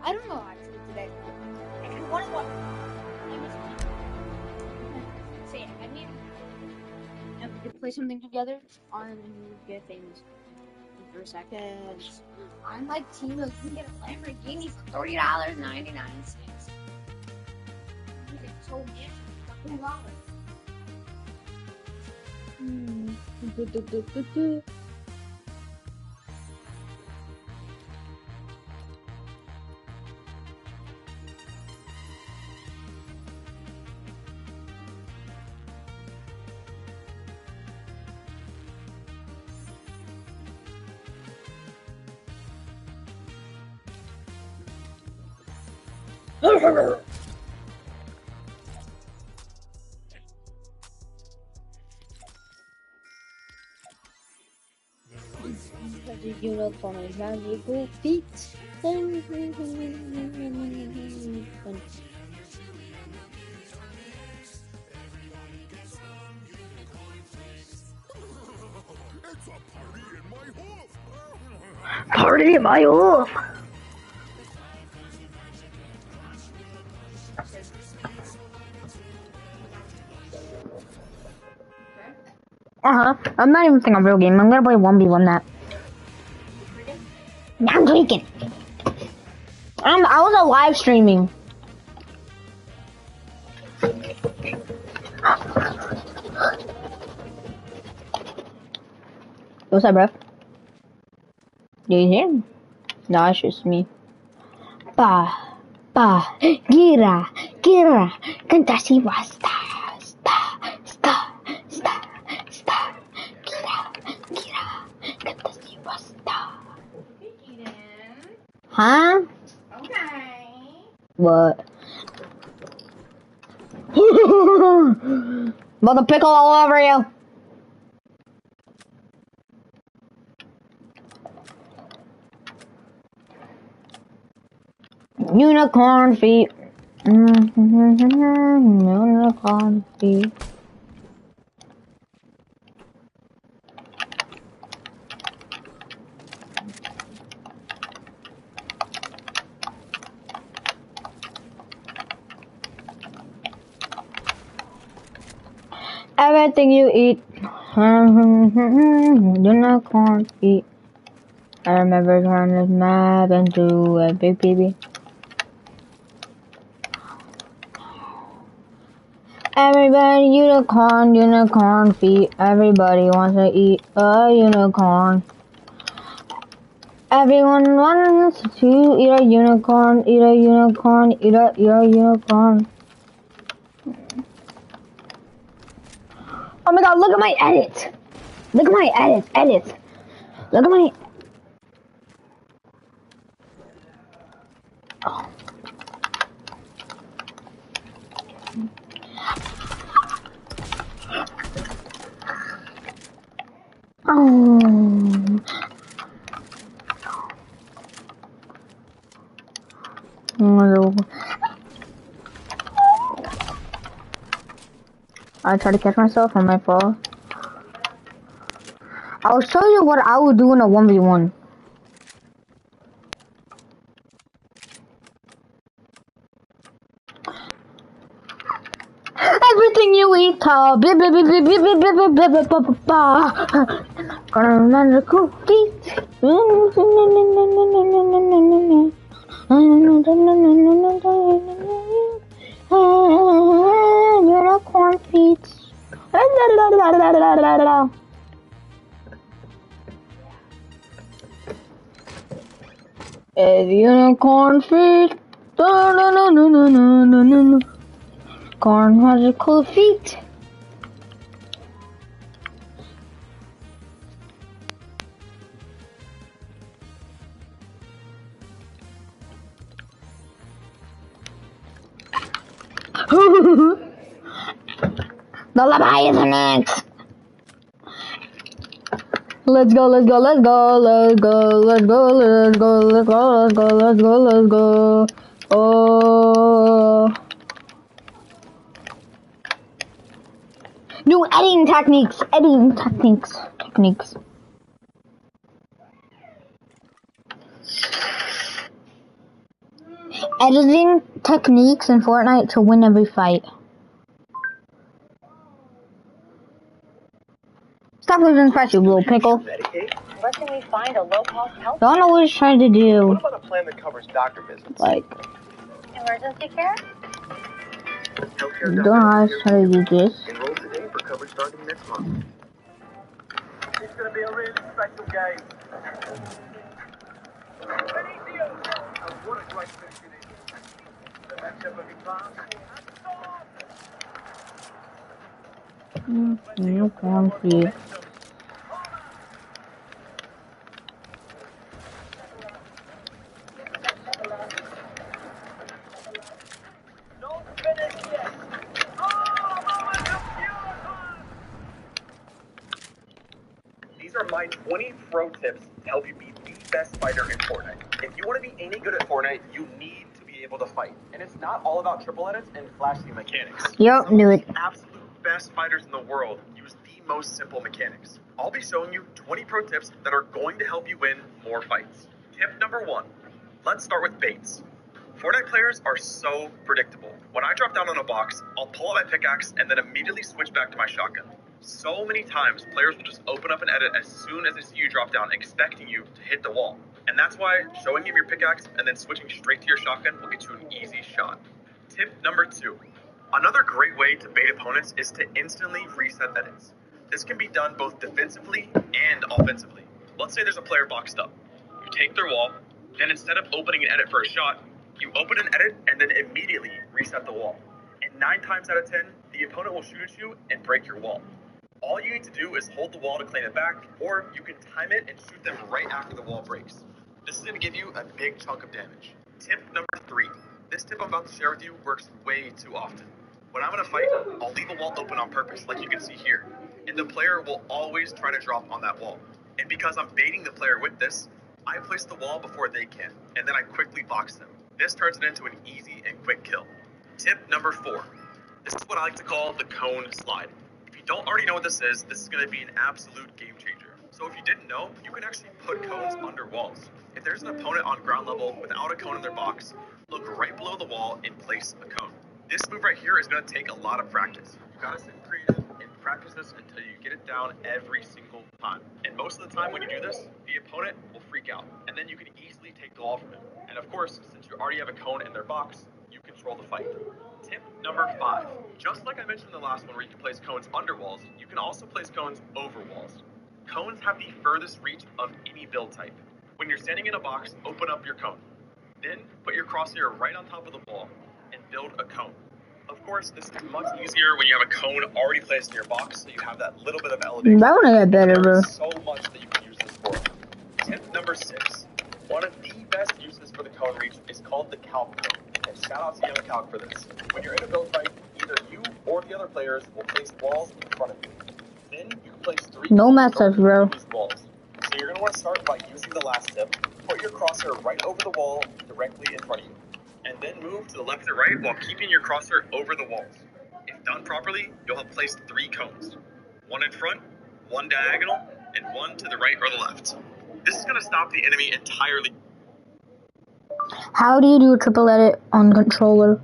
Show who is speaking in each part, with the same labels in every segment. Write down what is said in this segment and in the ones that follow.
Speaker 1: I don't know actually today. I want to watch. So yeah, I mean, if we could play something together on Get Famous for a second. I'm like Timo, you can get a Lamborghini for $30.99. You get so much for $2. The unicorn has magical feet. Party in my hoof! I'm not even playing a real game. I'm gonna play 1v1 that. I'm drinking. I was live streaming. What's up, bro? Do you hear me? No, it's just me. Gira, canta si basta, gira, canta si basta. Huh? Okay. What? About to pickle all over you. Unicorn feet. Unicorn feet. Everything you eat. Unicorn feet. I remember trying to map into a big baby. Everybody, unicorn feet. Everybody wants to eat a unicorn. Everyone wants to eat a unicorn, eat a unicorn. Oh my god, look at my edits. Look at my edits. Look at my... I try to catch myself on my fall. I'll show you what I would do in a 1v1. Everything you eat, gonna cool feet. Unicorn feet. Unicorn feet. Corn has a cool feet. The Leviathanics. Let's go. Oh. New editing techniques.
Speaker 2: editing techniques in Fortnite to win every fight. Stop losing press, you little pickle.
Speaker 3: Where can we find a low-cost health?
Speaker 2: Don't know what he's trying to do.
Speaker 4: What about a plan that covers doctor visits?
Speaker 2: Like,
Speaker 3: Emergency care?
Speaker 4: Healthcare
Speaker 2: don't know how he's trying to do this.
Speaker 4: Enroll today for coverage starting next month. It's gonna be a really special game. What a great finish it is. The matchup of his class.
Speaker 2: You can't see.
Speaker 4: These are my 20 pro tips to help you be the best fighter in Fortnite. If you want to be any good at Fortnite, you need to be able to fight. And it's not all about triple edits and flashy mechanics.
Speaker 2: Yep, knew it.
Speaker 4: The absolute best fighters in the world use the most simple mechanics. I'll be showing you 20 pro tips that are going to help you win more fights. Tip number 1. Let's start with baits. Fortnite players are so predictable. When I drop down on a box, I'll pull out my pickaxe and then immediately switch back to my shotgun. So many times, players will just open up an edit as soon as they see you drop down, expecting you to hit the wall. And that's why showing him your pickaxe and then switching straight to your shotgun will get you an easy shot. Tip number 2. Another great way to bait opponents is to instantly reset edits. This can be done both defensively and offensively. Let's say there's a player boxed up. You take their wall, then instead of opening an edit for a shot, you open an edit and then immediately reset the wall. And 9 times out of 10, the opponent will shoot at you and break your wall. All you need to do is hold the wall to claim it back, or you can time it and shoot them right after the wall breaks. This is going to give you a big chunk of damage. Tip number 3. This tip I'm about to share with you works way too often. When I'm in a fight, I'll leave a wall open on purpose, like you can see here, and the player will always try to drop on that wall. And because I'm baiting the player with this, I place the wall before they can, and then I quickly box them. This turns it into an easy and quick kill. Tip number 4. This is what I like to call the cone slide. If you don't already know what this is going to be an absolute game changer. So if you didn't know, you can actually put cones under walls. If there's an opponent on ground level without a cone in their box, look right below the wall and place a cone. This move right here is going to take a lot of practice. You gotta sit creative and practice this until you get it down every single time. And most of the time when you do this, the opponent will freak out, and then you can easily take the wall from him. And of course, since you already have a cone in their box, you control the fight. Tip number 5. Just like I mentioned in the last one where you can place cones under walls, you can also place cones over walls. Cones have the furthest reach of any build type. When you're standing in a box, open up your cone. Then put your crosshair right on top of the wall and build a cone. Of course, this is much easier when you have a cone already placed in your box, so you have that little bit of elevation.
Speaker 2: That one get better, bro.
Speaker 4: There's so much that you can use this for. Tip number 6. One of the best uses for the cone reach is called the calc cone. And shout out to Young Calc for this. When you're in a build fight, either you or the other players will place walls in front of you. Then you can place 3
Speaker 2: No
Speaker 4: cones
Speaker 2: message,
Speaker 4: over
Speaker 2: bro.
Speaker 4: these walls. So you're going to want to start by using the last tip. Put your crosshair right over the wall directly in front of you. And then move to the left and right while keeping your crosshair over the walls. If done properly, you'll have placed 3 cones. 1 in front, 1 diagonal, and 1 to the right or the left. This is going to stop the enemy entirely.
Speaker 2: How do you do a triple edit on controller?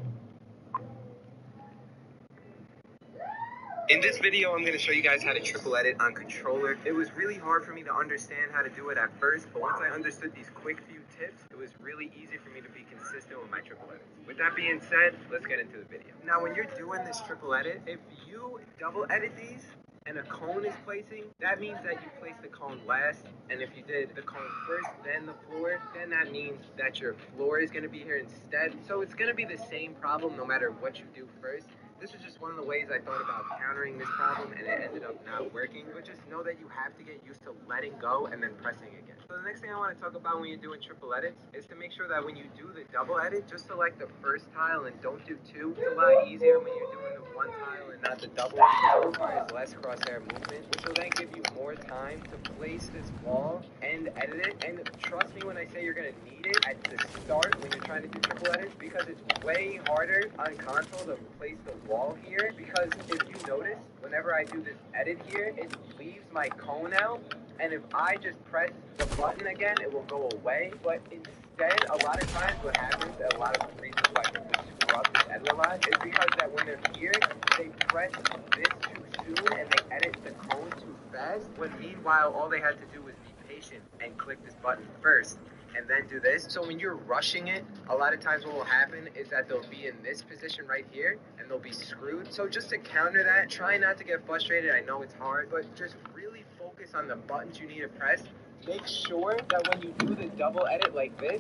Speaker 5: In this video, I'm going to show you guys how to triple edit on controller. It was really hard for me to understand how to do it at first, but once I understood these quick few tips, it was really easy for me to be consistent with my triple edits. With that being said, let's get into the video. Now, when you're doing this triple edit, if you double edit these and a cone is placing, that means that you place the cone last, and if you did the cone first, then the floor, then that means that your floor is going to be here instead. So it's going to be the same problem no matter what you do first. This was just one of the ways I thought about countering this problem, and it ended up not working. But just know that you have to get used to letting go and then pressing again. So the next thing I want to talk about when you're doing triple edits is to make sure that when you do the double edit, just select the first tile and don't do 2. It's a lot easier when you're doing the 1 tile and not the double, because it requires less crosshair movement, which will then give you more time to place this wall and edit it. And trust me when I say you're going to need it at the start when you're trying to do triple edits, because it's way harder on console to place the wall here, because if you notice, whenever I do this edit here, it leaves my cone out, and if I just press the button again, it will go away. But Then a lot of times what happens, a lot of the reasons why people screw up this edit a lot is because that when they're here, they press this too soon and they edit the cone too fast, when meanwhile all they had to do was be patient and click this button first and then do this. So when you're rushing it, a lot of times what will happen is that they'll be in this position right here and they'll be screwed. So just to counter that, try not to get frustrated. I know it's hard, but just really focus on the buttons you need to press. Make sure that when you do the double edit like this,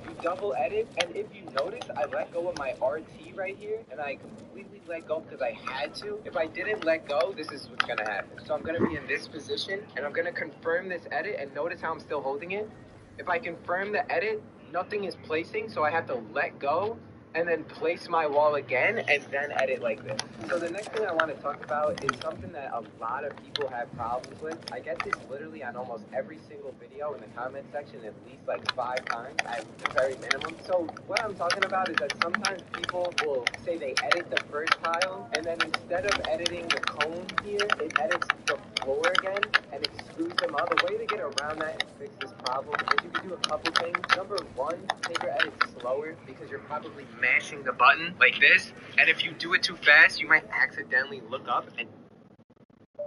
Speaker 5: you double edit, and if you notice, I let go of my RT right here, and I completely let go because I had to. If I didn't let go, this is what's gonna happen. So I'm gonna be in this position, and I'm gonna confirm this edit, and notice how I'm still holding it. If I confirm the edit, nothing is placing, so I have to let go, and then place my wall again, and then edit like this. So the next thing I want to talk about is something that a lot of people have problems with. I get this literally on almost every single video in the comment section at least like 5 times at the very minimum. So what I'm talking about is that sometimes people will say they edit the first tile, and then instead of editing the cone here, it edits the floor again, and it screws them up. The way to get around that and fix this problem is you can do a couple things. Number one, take your edit slower because you're probably mashing the button like this, and if you do it too fast, you might accidentally look up and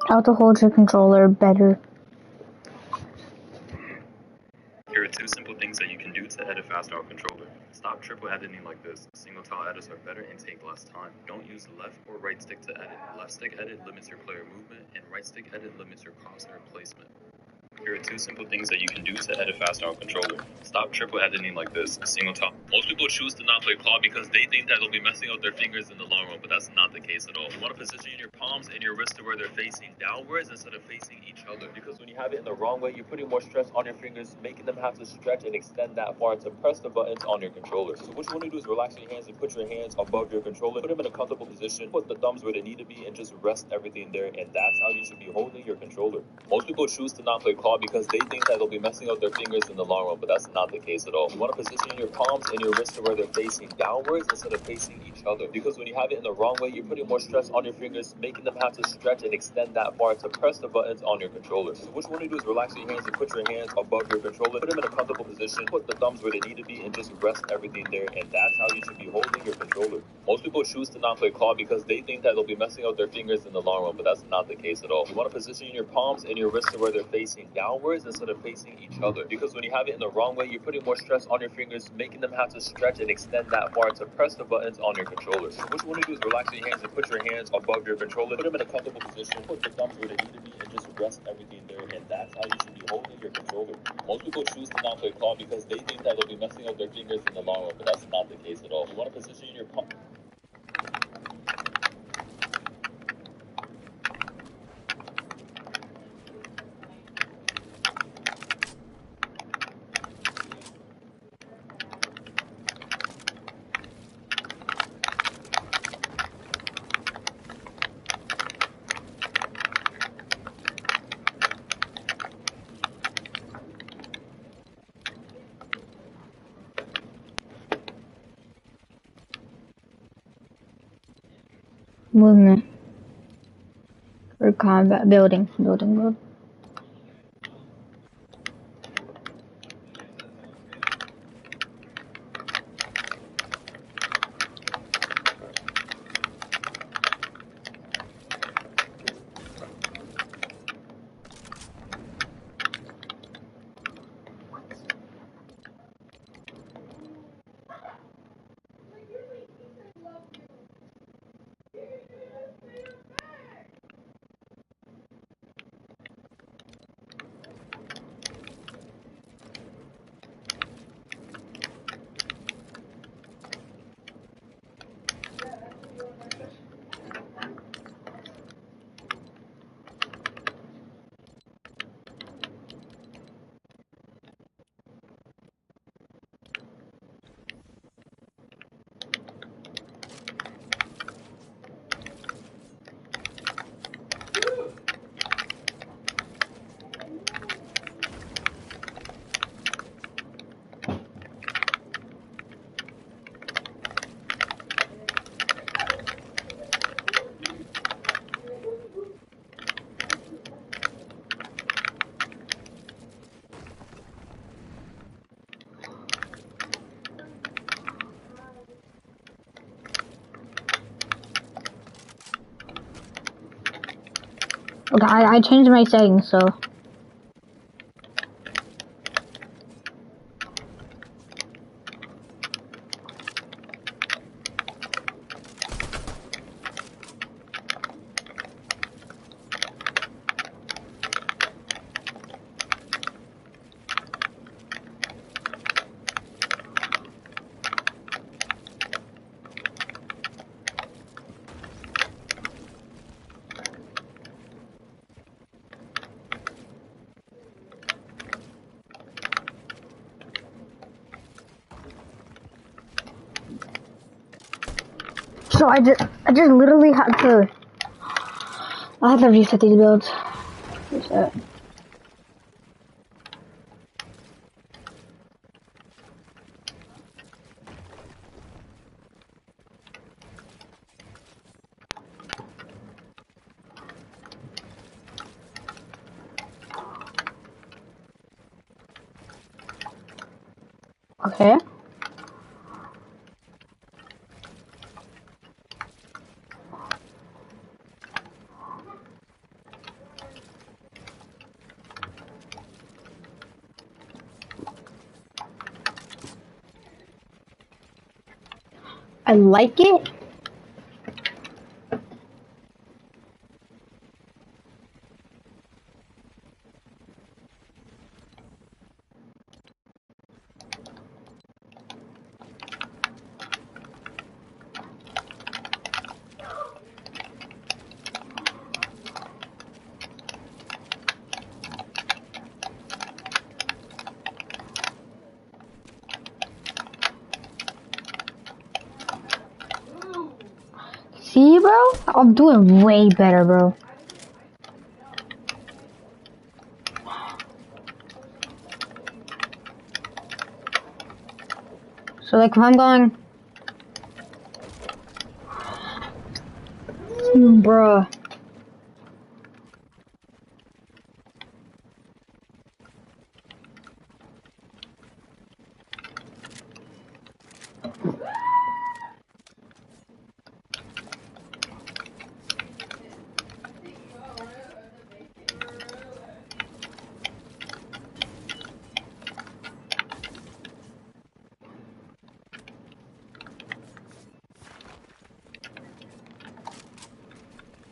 Speaker 2: How to hold your controller better.
Speaker 4: Here are 2 simple things that you can do to edit faster on controller. Stop triple editing like this. Single tile edits are better and take less time. Don't use left or right stick to edit. Left stick edit limits your player movement, and right stick edit limits your crosshair placement. Here are 2 simple things that you can do to edit faster on controller. Stop triple editing like this. Single tile. Most people choose to not play claw because they think that they'll be messing up their fingers in the long run, but that's not the case at all. You want to position your palms and your wrists to where they're facing downwards instead of facing each other. Because when you have it in the wrong way, you're putting more stress on your fingers, making them have to stretch and extend that far to press the buttons on your controller. So what you want to do is relax your hands and put your hands above your controller. Put them in a comfortable position. Put the thumbs where they need to be and just rest everything there. And that's how you should be holding your controller. Most people choose to not play claw because they think that they'll be messing up their fingers in the long run, but that's not the case at all. You want to position your palms and your wrists to where they're facing downwards instead of facing each other. Because when you have it in the wrong way, you're putting more stress on your fingers, making them have to stretch and extend that far to press the buttons on your controller. So what you want to do is relax your hands and put your hands above your controller. Put them in a comfortable position. Put the thumbs where they need to be and just rest everything there. And that's how you should be holding your controller. Most people choose to not play claw because they think that they'll be messing up their fingers in the long run, but that's not the case at all. You want to position your palms and your wrists to where they're facing downwards instead of facing each other. Because when you have it in the wrong way, you're putting more stress on your fingers, making them have to stretch and extend that far to press the buttons on your controller. So what you want to do is relax your hands and put your hands above your controller. Put them in a comfortable position. Put the thumbs where they need to be and just rest everything there. And that's how you should be holding your controller. Most people choose to not play claw because they think that they'll be messing up their fingers in the long run, but that's not the case at all. You want to position your palm.
Speaker 2: Movement. Or combat. Building. Building. Okay, I changed my settings, so. So I just literally had to. I had to reset these builds. Reset. Okay. I like it. See, bro? I'm doing way better, bro. So, like, if I'm going... Bruh.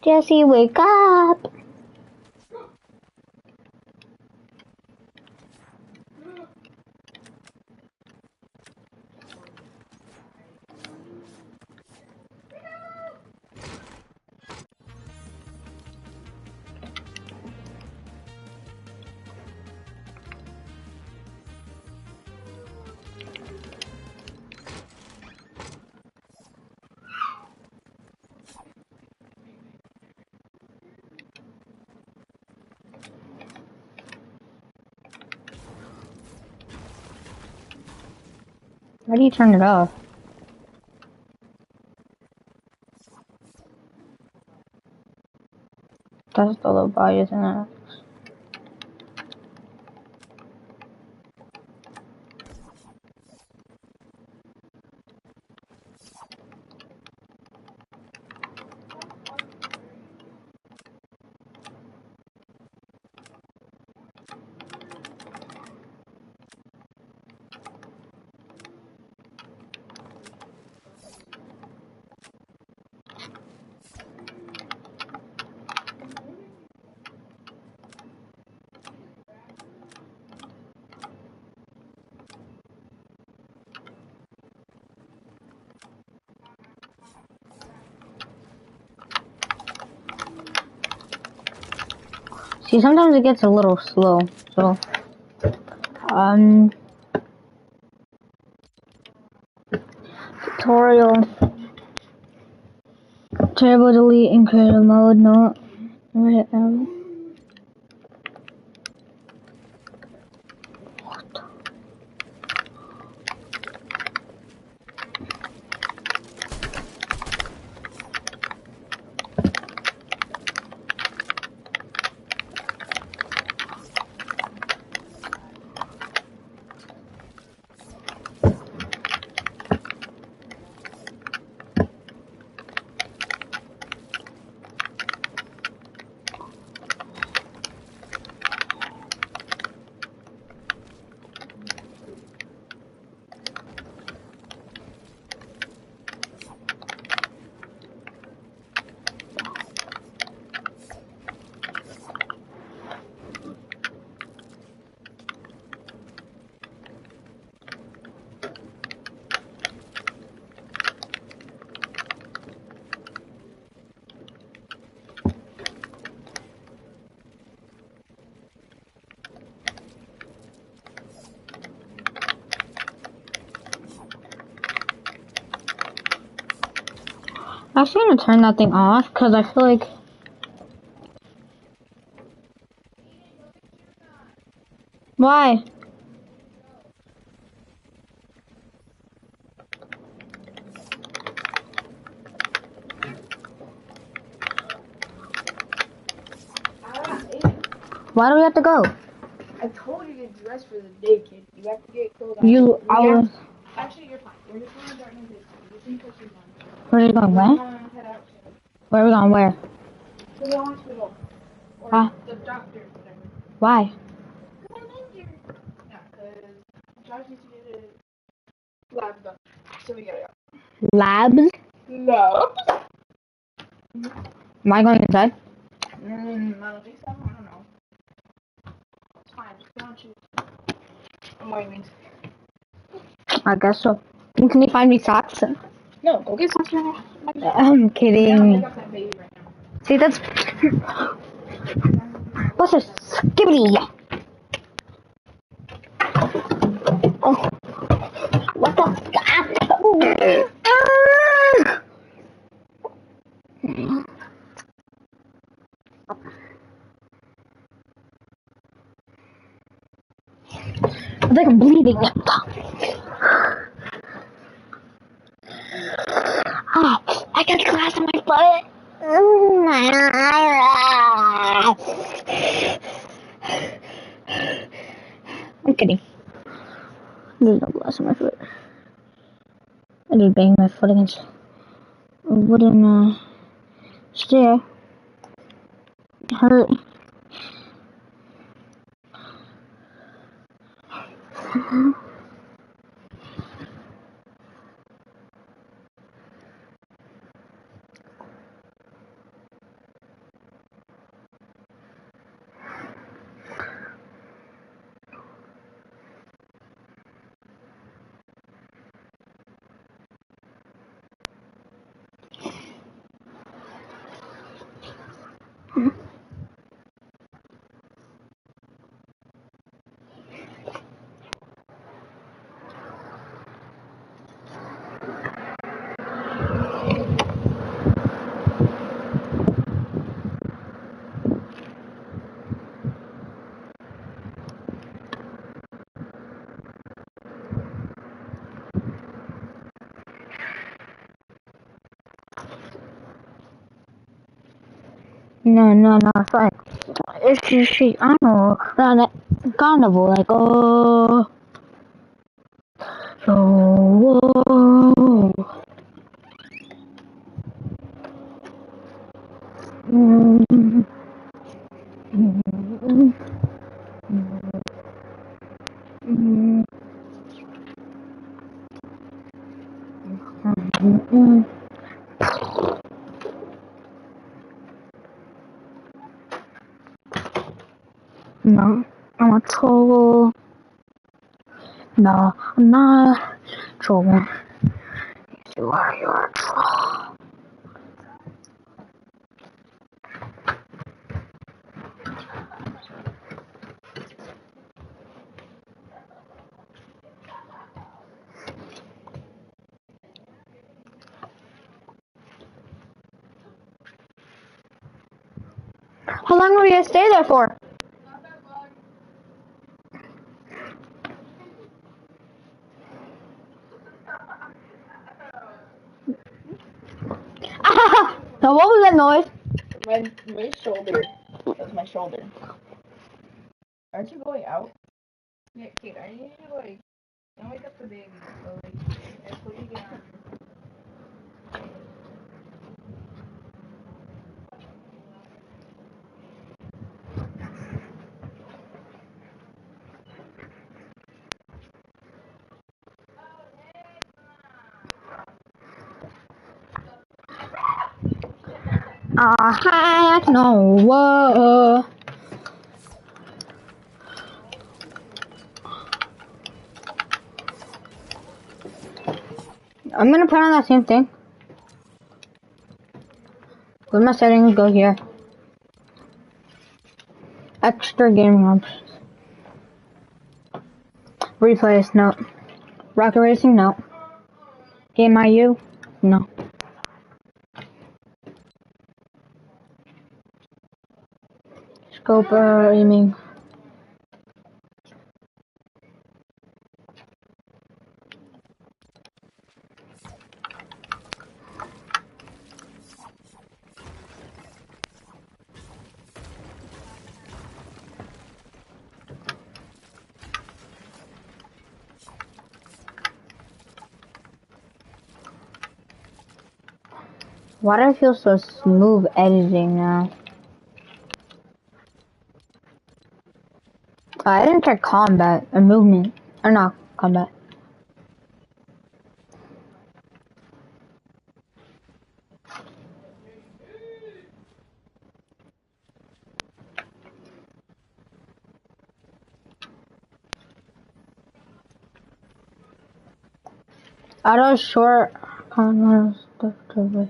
Speaker 2: Jesse, wake up! How do you turn it off? That's the low body, isn't it? See, sometimes it gets a little slow, so... Tutorial. Turbo delete in creative mode, no. Right, I should gonna turn that thing off because I feel like. Why? Why do we have to go?
Speaker 1: I told you to dress for the day, kid. You have to get clothes on. Actually, you're fine. We're just going to Dartmouth this time. Just in case you're done.
Speaker 2: Where are we going?
Speaker 1: We're
Speaker 2: Where?
Speaker 1: gonna head out
Speaker 2: Where are we going? Where?
Speaker 1: to the hospital. Or
Speaker 2: Huh?
Speaker 1: the doctor, whatever.
Speaker 2: Why?
Speaker 1: Because I'm injured. Yeah, because Josh needs to get a lab done. So we gotta go.
Speaker 2: Labs?
Speaker 1: No.
Speaker 2: Am I going inside?
Speaker 1: I don't think so. I don't know. It's fine. Just put on shoes. I'm wearing these.
Speaker 2: I guess so. Can you find me socks?
Speaker 1: No, go get socks right now.
Speaker 2: I'm
Speaker 1: Yeah,
Speaker 2: kidding.
Speaker 1: pick up that baby right now.
Speaker 2: See, that's. What's a skibbity? Oh. What the? It's like I'm bleeding. Ah, I got glass on my foot. I'm kidding. There's no glass on my foot. I just banged my foot against a wooden stair. It hurt. No, it's like, it's just, I don't know, around that carnival, like, oh, oh, mm, mm, mm, mm, mm. No, I'm a troll. No, I'm not a troll. You're a troll. How long are we gonna stay there for? Now what was that noise?
Speaker 1: My shoulder. That's my shoulder. Aren't you going out? Yeah, Kate, I need you to, like, don't wake up the baby. So, like, I put you down.
Speaker 2: Heck no. Whoa. I'm gonna put on that same thing. With my settings, go here. Extra gaming options. Replays, no. Rocket Racing, no. Game IU, no. scope or aiming. Why do I feel so smooth editing now? I didn't try combat or movement. Or not combat. Auto short combat stuff to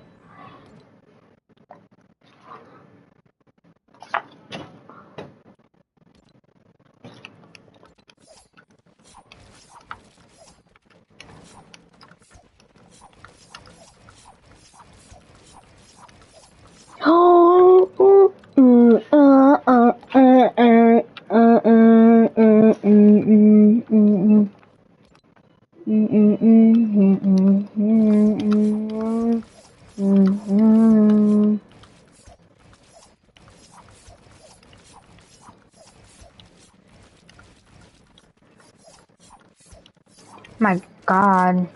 Speaker 2: My God.